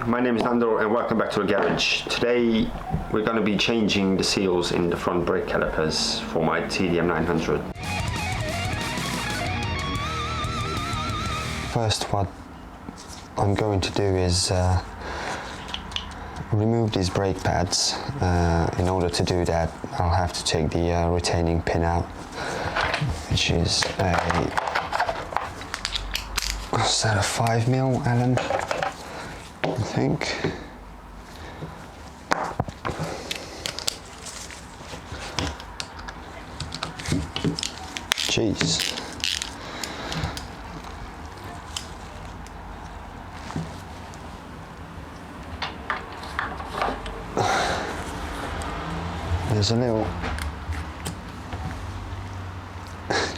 my name is Nando and welcome back to the garage. Today we're going to be changing the seals in the front brake calipers for my TDM 900. First, what I'm going to do is remove these brake pads. In order to do that, I'll have to take the retaining pin out, which is a 5mm Allen, I think. Jeez. There's a little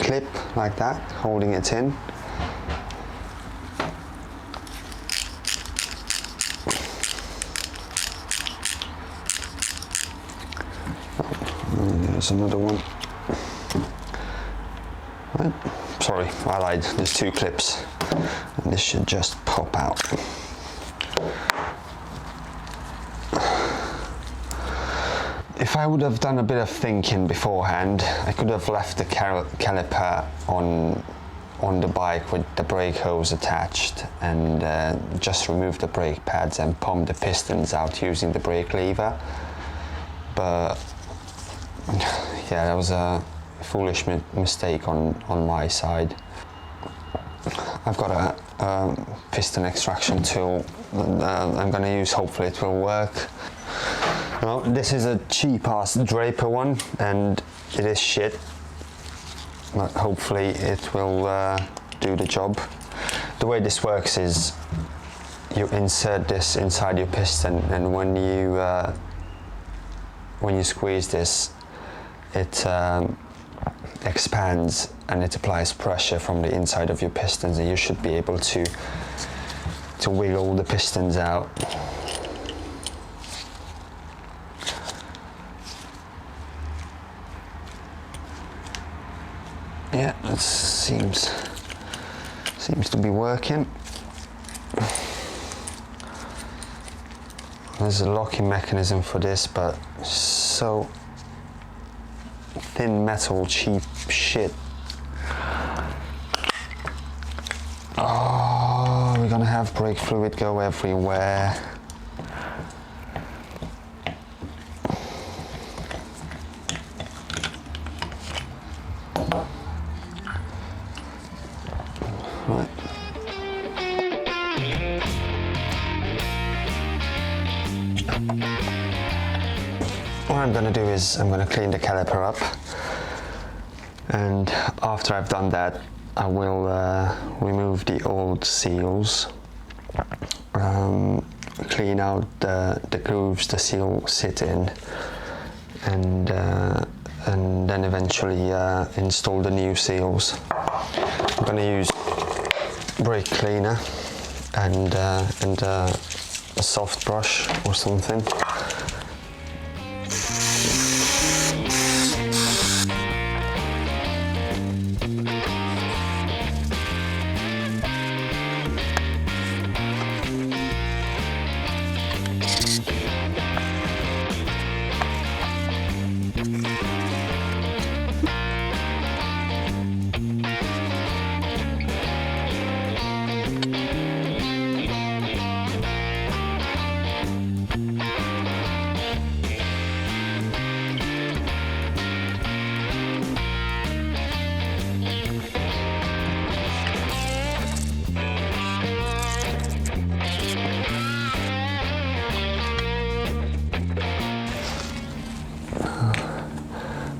clip like that holding it in. There's another one. Right. Sorry, I lied. There's two clips, and this should just pop out. If I would have done a bit of thinking beforehand, I could have left the caliper on the bike with the brake hose attached and just removed the brake pads and pumped the pistons out using the brake lever. But yeah, that was a foolish mistake on my side. I've got a piston extraction tool I'm going to use. Hopefully it will work. Well, this is a cheap-ass Draper one, and it is shit, but hopefully it will do the job. The way this works is you insert this inside your piston, and when you squeeze this, it expands and it applies pressure from the inside of your pistons, and you should be able to wiggle the pistons out. Yeah, it seems to be working. There's a locking mechanism for this, but so thin metal, cheap shit. Oh, we're gonna have brake fluid go everywhere. Right. What I'm going to do is I'm going to clean the caliper up, and after I've done that I will remove the old seals, clean out the grooves the seal sit in, and then eventually install the new seals. I'm going to use brake cleaner and a soft brush or something.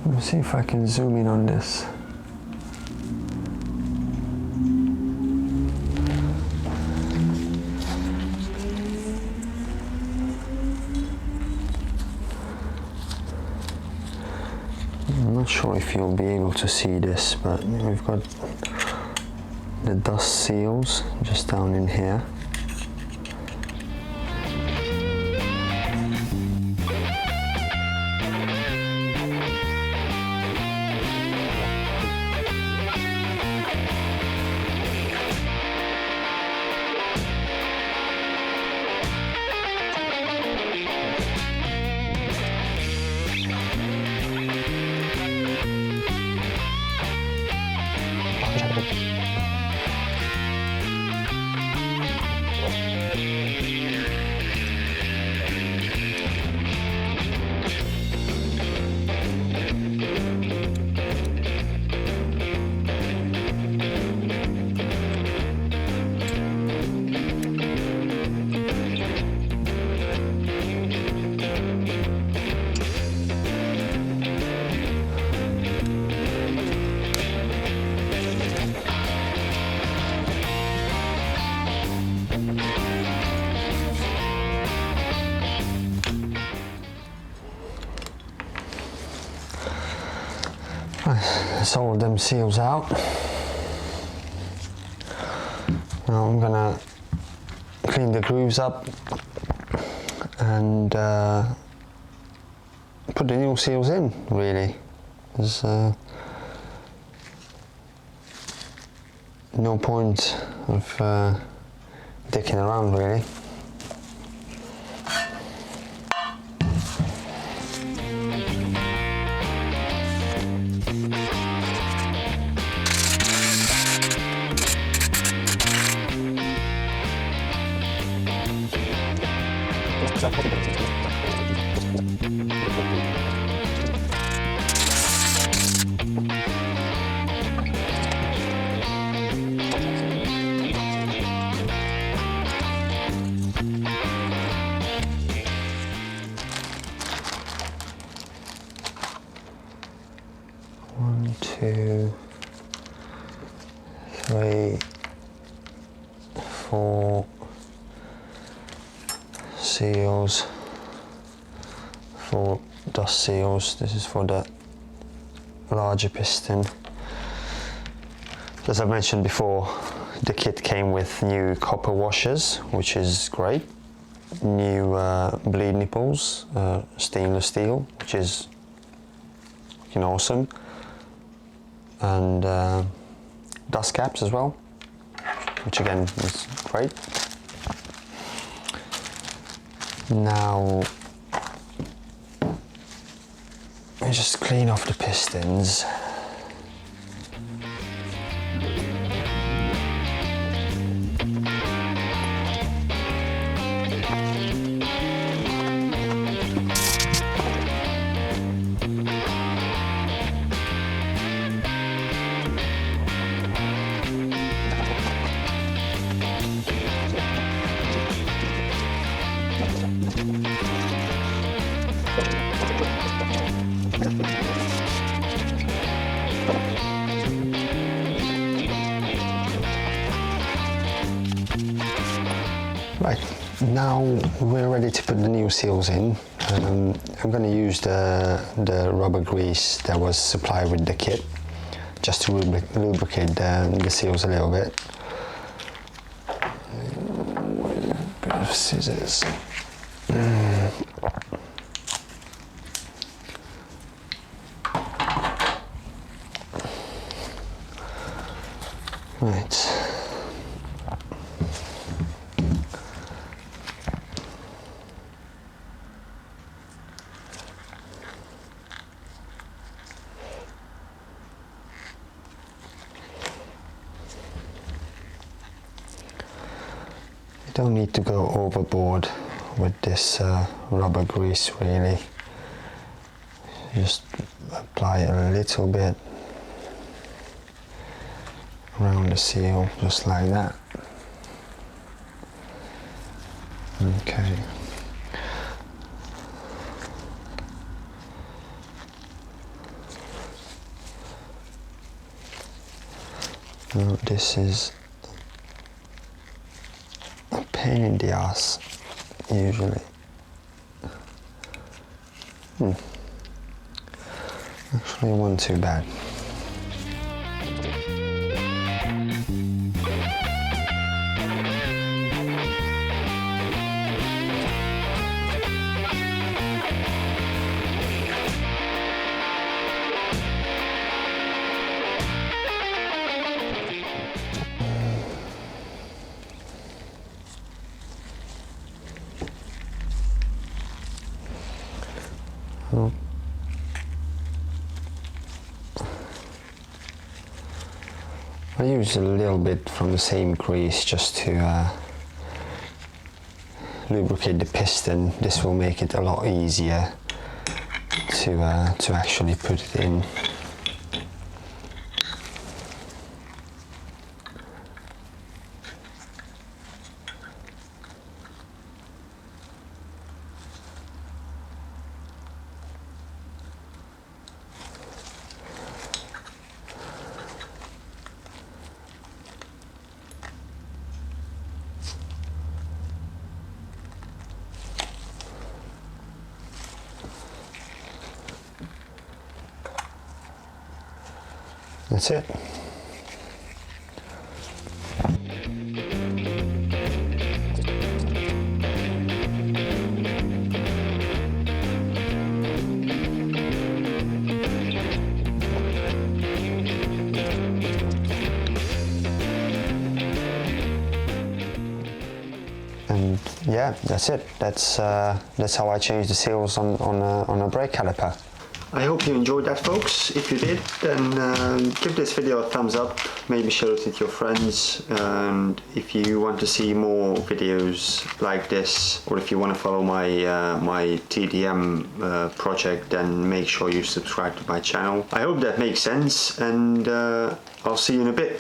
Let me see if I can zoom in on this. I'm not sure if you'll be able to see this, but we've got the dust seals just down in here. soldered them seals out. Now I'm gonna clean the grooves up and put the new seals in, really. There's no point of dicking around, really. One, two, three, four seals, 4 dust seals. This is for the larger piston. As I mentioned before, the kit came with new copper washers, which is great. New bleed nipples, stainless steel, which is awesome. And dust caps as well, which again is great. Now I just clean off the pistons. Right, now we're ready to put the new seals in. I'm going to use the rubber grease that was supplied with the kit, just to lubricate the seals a little bit. A bit of scissors. Right. You don't need to go overboard with this rubber grease, really. Just apply it a little bit around the seal, just like that. Okay. Now this is a pain in the ass, usually. Actually, it wasn't too bad. Oh. I use a little bit from the same grease just to lubricate the piston. This will make it a lot easier to actually put it in. That's it. And yeah, that's it. That's how I change the seals on a brake caliper. I hope you enjoyed that, folks. If you did, then give this video a thumbs up, maybe share it with your friends, and if you want to see more videos like this, or if you want to follow my my TDM project, then make sure you subscribe to my channel. I hope that makes sense, and I'll see you in a bit.